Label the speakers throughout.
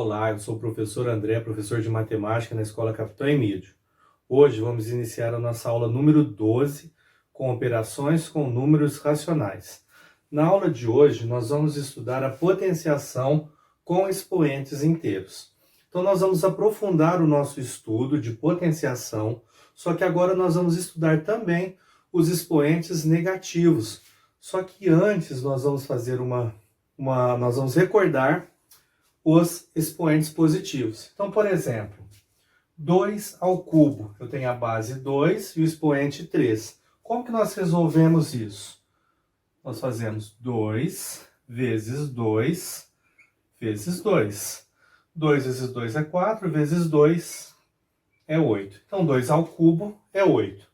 Speaker 1: Olá, eu sou o professor André, professor de matemática na Escola Capitão Emílio. Hoje vamos iniciar a nossa aula número 12, com operações com números racionais. Na aula de hoje, nós vamos estudar a potenciação com expoentes inteiros. Então, nós vamos aprofundar o nosso estudo de potenciação, só que agora nós vamos estudar também os expoentes negativos. Só que antes nós vamos fazer nós vamos recordar os expoentes positivos. Então, por exemplo, 2 ao cubo, eu tenho a base 2 e o expoente 3. Como que nós resolvemos isso? Nós fazemos 2 vezes 2 vezes 2. 2 vezes 2 é 4, vezes 2 é 8. Então, 2 ao cubo é 8.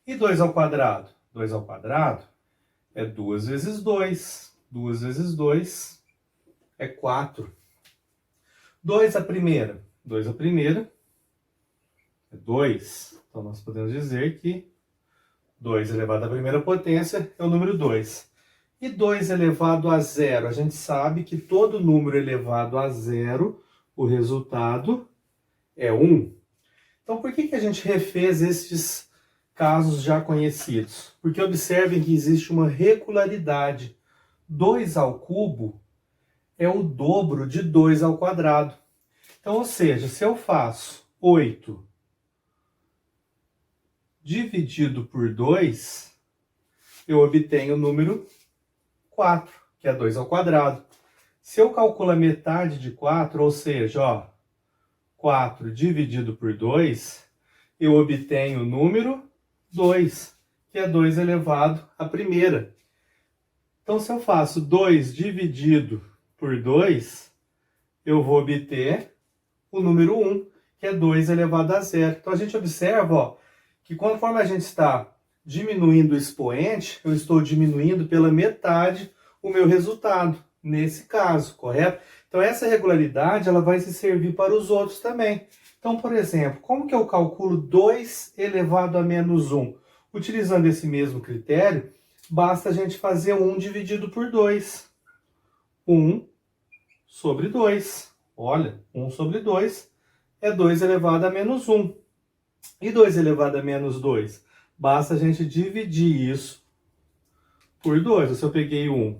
Speaker 1: E 2 ao quadrado? 2 ao quadrado é 2 vezes 2. 2 vezes 2 é 4. 2 à primeira. 2 à primeira é 2. Então, nós podemos dizer que 2 elevado à primeira potência é o número 2. E 2 elevado a zero? A gente sabe que todo número elevado a zero, o resultado é 1. Então, por que a gente refez estes casos já conhecidos? Porque observem que existe uma regularidade. 2 ao cubo é o dobro de 2 ao quadrado. Então, ou seja, se eu faço 8 dividido por 2, eu obtenho o número 4, que é 2 ao quadrado. Se eu calculo a metade de 4, ou seja, 4 dividido por 2, eu obtenho o número 2, que é 2 elevado à primeira. Então, se eu faço 2 dividido por 2, eu vou obter o número 1, que é 2 elevado a zero. Então, a gente observa que conforme a gente está diminuindo o expoente, eu estou diminuindo pela metade o meu resultado, nesse caso, correto? Então, essa regularidade ela vai se servir para os outros também. Então, por exemplo, como que eu calculo 2 elevado a menos 1? Utilizando esse mesmo critério, basta a gente fazer 1 dividido por 2. 1 sobre 2. Olha, 1 sobre 2 é 2 elevado a menos 1. E 2 elevado a menos 2? Basta a gente dividir isso por 2. Se eu peguei 1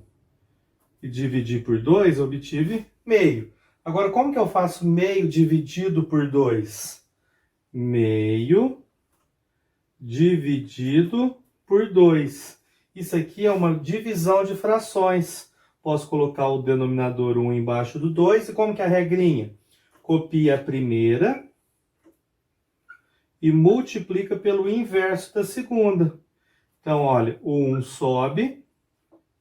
Speaker 1: e dividi por 2, eu obtive meio. Agora, como que eu faço meio dividido por 2? Meio dividido por 2. Isso aqui é uma divisão de frações. Posso colocar o denominador 1 embaixo do 2. E como que é a regrinha? Copia a primeira e multiplica pelo inverso da segunda. Então, olha, o 1 sobe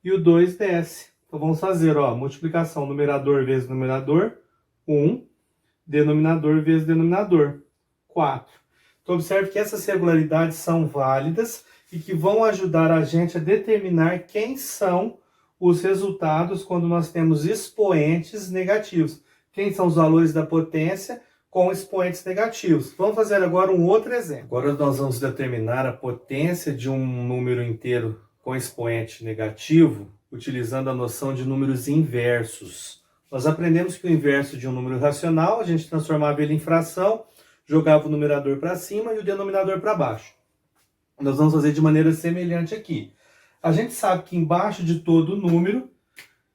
Speaker 1: e o 2 desce. Então, vamos fazer, multiplicação numerador vezes numerador, 1, denominador vezes denominador, 4. Então, observe que essas regularidades são válidas e que vão ajudar a gente a determinar quem são os resultados quando nós temos expoentes negativos. Quem são os valores da potência com expoentes negativos. Vamos fazer agora um outro exemplo. Agora nós vamos determinar a potência de um número inteiro com expoente negativo, utilizando a noção de números inversos. Nós aprendemos que o inverso de um número racional, a gente transformava ele em fração, jogava o numerador para cima e o denominador para baixo. Nós vamos fazer de maneira semelhante aqui. A gente sabe que embaixo de todo número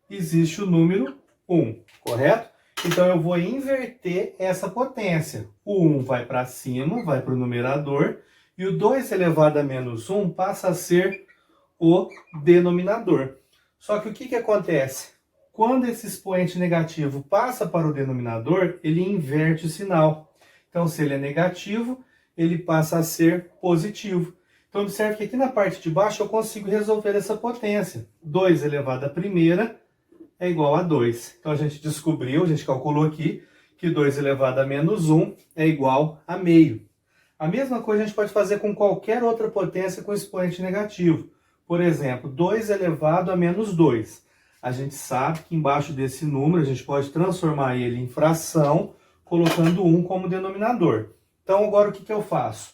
Speaker 1: existe o número 1, correto? Então, eu vou inverter essa potência. O 1 vai para cima, vai para o numerador, e o 2 elevado a menos 1 passa a ser o denominador. Só que o que acontece? Quando esse expoente negativo passa para o denominador, ele inverte o sinal. Então, se ele é negativo, ele passa a ser positivo. Então, observe que aqui na parte de baixo eu consigo resolver essa potência. 2 elevado à primeira é igual a 2. Então, a gente descobriu, a gente calculou aqui, que 2 elevado a menos 1 é igual a meio. A mesma coisa a gente pode fazer com qualquer outra potência com expoente negativo. Por exemplo, 2 elevado a menos 2. A gente sabe que embaixo desse número a gente pode transformar ele em fração, colocando 1 como denominador. Então, agora o que eu faço?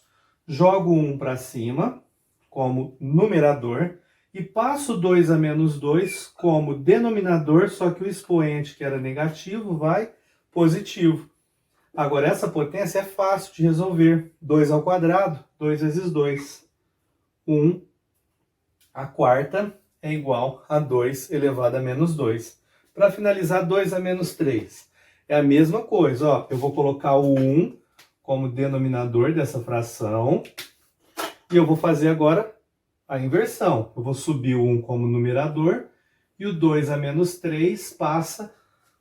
Speaker 1: Jogo 1 para cima, como numerador, e passo 2 a menos 2 como denominador, só que o expoente, que era negativo, vai positivo. Agora, essa potência é fácil de resolver. 2 ao quadrado, 2 vezes 2. 1 a quarta é igual a 2 elevado a menos 2. Para finalizar, 2 a menos 3. É a mesma coisa, ó. Eu vou colocar o 1 como denominador dessa fração. E eu vou fazer agora a inversão. Eu vou subir o 1 como numerador. E o 2 a menos 3 passa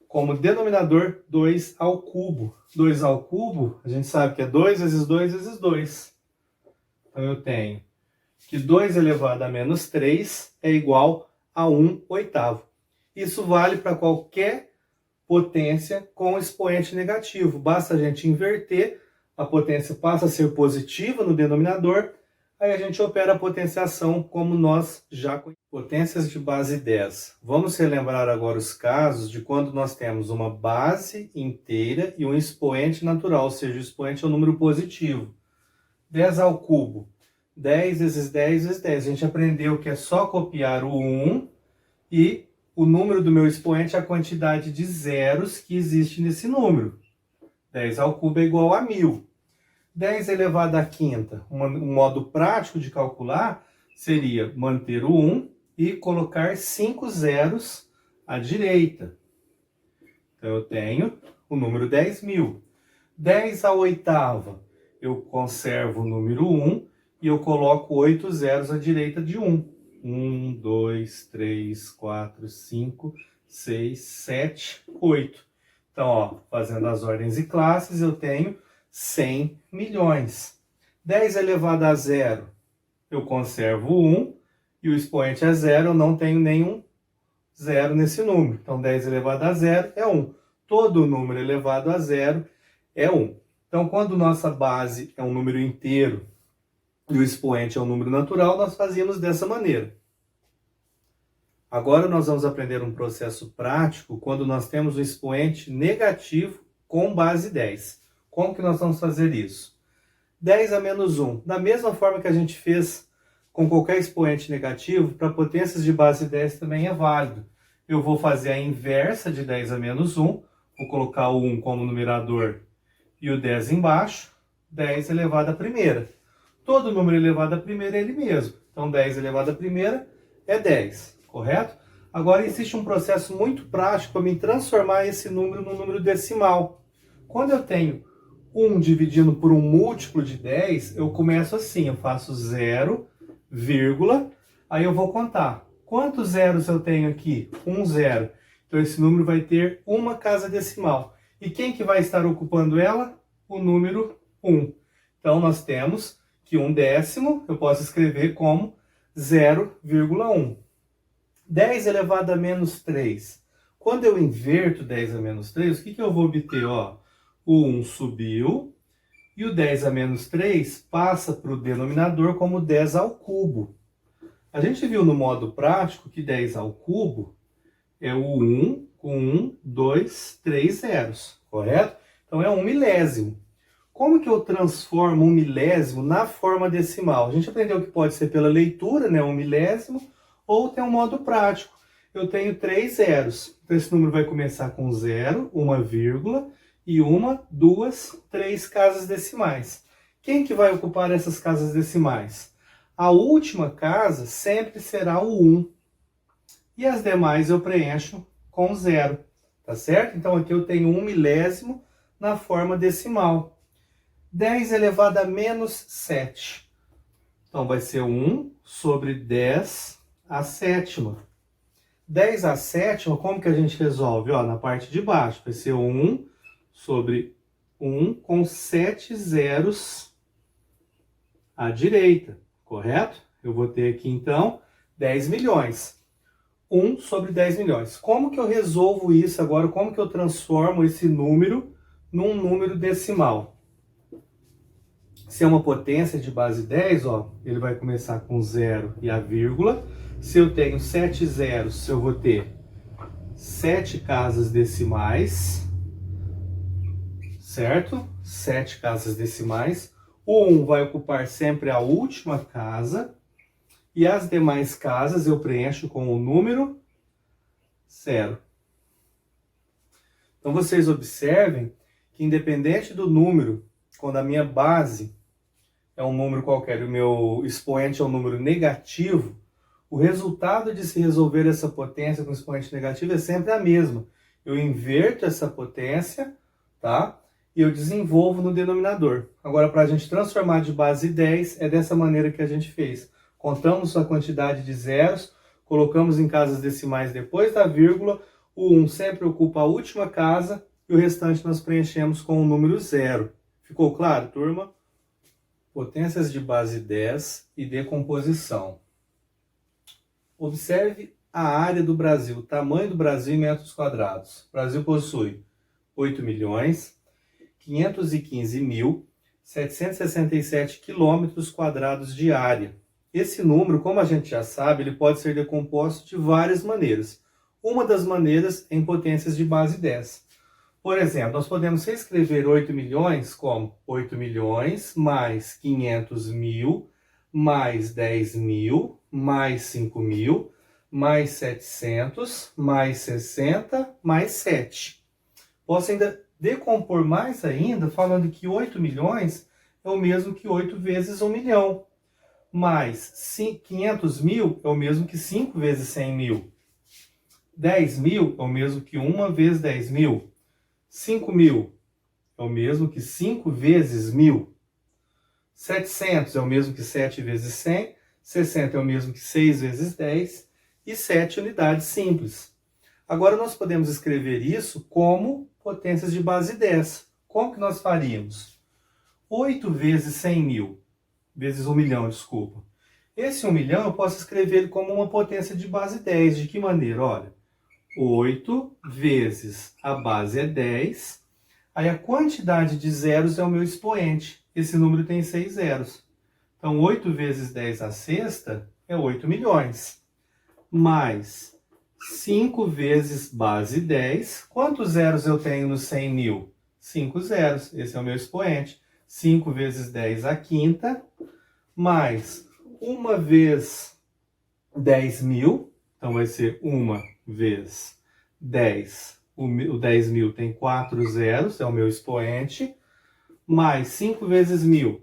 Speaker 1: como denominador 2 ao cubo. 2 ao cubo, a gente sabe que é 2 vezes 2 vezes 2. Então eu tenho que 2 elevado a menos 3 é igual a 1 oitavo. Isso vale para qualquer potência com expoente negativo. Basta a gente inverter, a potência passa a ser positiva no denominador, aí a gente opera a potenciação como nós já conhecemos. Potências de base 10. Vamos relembrar agora os casos de quando nós temos uma base inteira e um expoente natural, ou seja, o expoente é um número positivo. 10 ao cubo. 10 vezes 10 vezes 10. A gente aprendeu que é só copiar o 1 e o número do meu expoente é a quantidade de zeros que existe nesse número. 10 ao cubo é igual a 1000. 10 elevado à quinta. Um modo prático de calcular seria manter o 1 e colocar 5 zeros à direita. Então eu tenho o número 10.000. 10 à oitava, eu conservo o número 1 e eu coloco 8 zeros à direita de 1. 1, 2, 3, 4, 5, 6, 7, 8. Então, ó, fazendo as ordens e classes, eu tenho 100 milhões. 10 elevado a zero, eu conservo o 1 e o expoente é zero, eu não tenho nenhum zero nesse número. Então, 10 elevado a zero é 1. Todo número elevado a zero é 1. Então, quando nossa base é um número inteiro e o expoente é um número natural, nós fazíamos dessa maneira. Agora nós vamos aprender um processo prático quando nós temos um expoente negativo com base 10. Como que nós vamos fazer isso? 10 a menos 1. Da mesma forma que a gente fez com qualquer expoente negativo, para potências de base 10 também é válido. Eu vou fazer a inversa de 10 a menos 1. Vou colocar o 1 como numerador e o 10 embaixo. 10 elevado à primeira. Todo número elevado à primeira é ele mesmo. Então, 10 elevado à primeira é 10, correto? Agora, existe um processo muito prático para me transformar esse número num número decimal. Quando eu tenho 1 dividindo por um múltiplo de 10, eu começo assim, eu faço 0, vírgula, aí eu vou contar. Quantos zeros eu tenho aqui? 1 zero. Então, esse número vai ter uma casa decimal. E quem que vai estar ocupando ela? O número 1. Então, nós temos que 1/10 eu posso escrever como 0,1. 10 elevado a menos 3. Quando eu inverto 10 a menos 3, o que eu vou obter? Ó, o 1 subiu e o 10 a menos 3 passa para o denominador como 10 ao cubo. A gente viu no modo prático que 10 ao cubo é o 1 com 1, 2, 3 zeros, correto? Então é 1 milésimo. Como que eu transformo 1 milésimo na forma decimal? A gente aprendeu que pode ser pela leitura, né, 1 milésimo, ou tem um modo prático. Eu tenho 3 zeros. Então esse número vai começar com 0, uma vírgula, e 1, 2, 3 casas decimais. Quem que vai ocupar essas casas decimais? A última casa sempre será o 1. E as demais eu preencho com 0. Tá certo? Então aqui eu tenho 1 milésimo na forma decimal. 10 elevado a menos 7. Então, vai ser 1 sobre 10 à sétima. 10 à sétima, como que a gente resolve? Ó, na parte de baixo, vai ser 1 sobre 1 com 7 zeros à direita, correto? Eu vou ter aqui, então, 10 milhões. 1 sobre 10 milhões. Como que eu resolvo isso agora? Como que eu transformo esse número num número decimal? Se é uma potência de base 10, ó, ele vai começar com 0 e a vírgula. Se eu tenho 7 zeros, eu vou ter 7 casas decimais, certo? 7 casas decimais. O 1 vai ocupar sempre a última casa. E as demais casas eu preencho com o número 0. Então vocês observem que independente do número, quando a minha base é um número qualquer e o meu expoente é um número negativo, o resultado de se resolver essa potência com expoente negativo é sempre a mesma. Eu inverto essa potência, tá? E eu desenvolvo no denominador. Agora, para a gente transformar de base 10, é dessa maneira que a gente fez. Contamos a quantidade de zeros, colocamos em casas decimais depois da vírgula, o 1 sempre ocupa a última casa e o restante nós preenchemos com o número 0. Ficou claro, turma? Potências de base 10 e decomposição. Observe a área do Brasil, o tamanho do Brasil em metros quadrados. O Brasil possui 8.515.767 quilômetros quadrados de área. Esse número, como a gente já sabe, ele pode ser decomposto de várias maneiras. Uma das maneiras é em potências de base 10. Por exemplo, nós podemos reescrever 8 milhões como 8 milhões mais 500 mil mais 10 mil mais 5 mil mais 700 mais 60 mais 7. Posso ainda decompor mais ainda falando que 8 milhões é o mesmo que 8 vezes 1 milhão. Mais 500 mil é o mesmo que 5 vezes 100 mil. 10 mil é o mesmo que 1 vezes 10 mil. 5 mil é o mesmo que 5 vezes 1000. 700 é o mesmo que 7 vezes 100. 60 é o mesmo que 6 vezes 10. E 7 unidades simples. Agora nós podemos escrever isso como potências de base 10. Como que nós faríamos? 8 vezes 100 mil. Vezes 1 milhão, desculpa. Esse 1 milhão eu posso escrever ele como uma potência de base 10. De que maneira? Olha, 8 vezes a base é 10. Aí a quantidade de zeros é o meu expoente. Esse número tem 6 zeros. Então, 8 vezes 10 à sexta é 8 milhões. Mais 5 vezes base 10. Quantos zeros eu tenho no 100 mil? 5 zeros. Esse é o meu expoente. 5 vezes 10 à quinta. Mais 1 vez 10 mil. Então, vai ser 1 vezes 10. O 10 mil tem 4 zeros, é o meu expoente. Mais 5 vezes 1000.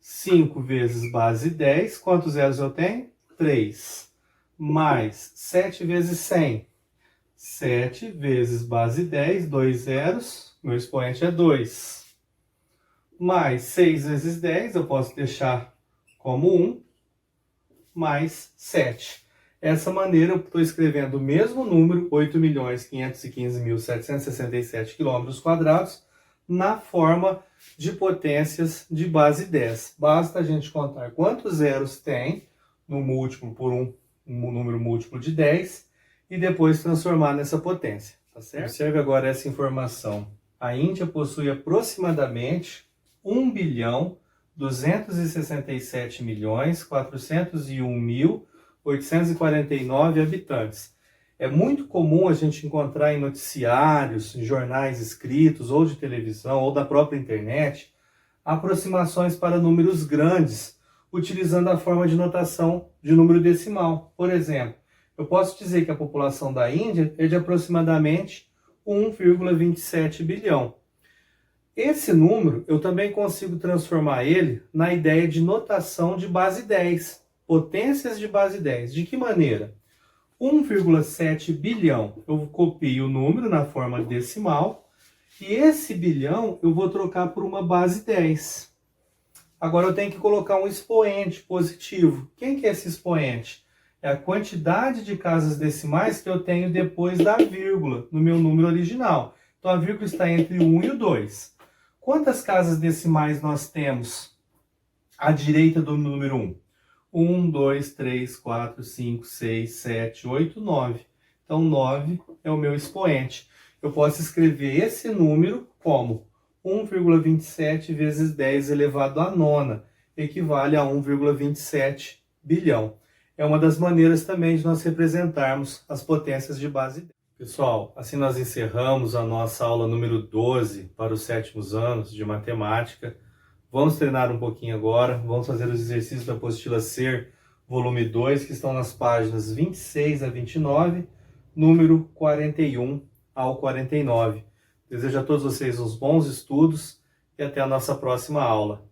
Speaker 1: 5 vezes base 10. Quantos zeros eu tenho? 3. Mais 7 vezes 100. 7 vezes base 10, 2 zeros. Meu expoente é 2. Mais 6 vezes 10, eu posso deixar como 1. Mais 7. Dessa maneira, eu estou escrevendo o mesmo número, 8.515.767 quilômetros quadrados, na forma de potências de base 10. Basta a gente contar quantos zeros tem no múltiplo por um número múltiplo de 10 e depois transformar nessa potência, tá certo? Observe agora essa informação. A Índia possui aproximadamente 1.267.401.849 habitantes. É muito comum a gente encontrar em noticiários, em jornais escritos, ou de televisão, ou da própria internet, aproximações para números grandes, utilizando a forma de notação de número decimal. Por exemplo, eu posso dizer que a população da Índia é de aproximadamente 1,27 bilhão. Esse número, eu também consigo transformar ele na ideia de notação de base 10, potências de base 10. De que maneira? 1,7 bilhão, eu copio o número na forma decimal, e esse bilhão eu vou trocar por uma base 10. Agora eu tenho que colocar um expoente positivo. Quem que é esse expoente? É a quantidade de casas decimais que eu tenho depois da vírgula, no meu número original. Então a vírgula está entre o 1 e o 2. Quantas casas decimais nós temos à direita do número 1? 1, 2, 3, 4, 5, 6, 7, 8, 9. Então, 9 é o meu expoente. Eu posso escrever esse número como 1,27 vezes 10 elevado à nona, equivale a 1,27 bilhão. É uma das maneiras também de nós representarmos as potências de base 10. Pessoal, assim nós encerramos a nossa aula número 12 para os 7º anos de matemática. Vamos treinar um pouquinho agora, vamos fazer os exercícios da apostila SER, volume 2, que estão nas páginas 26 a 29, número 41 ao 49. Desejo a todos vocês uns bons estudos e até a nossa próxima aula.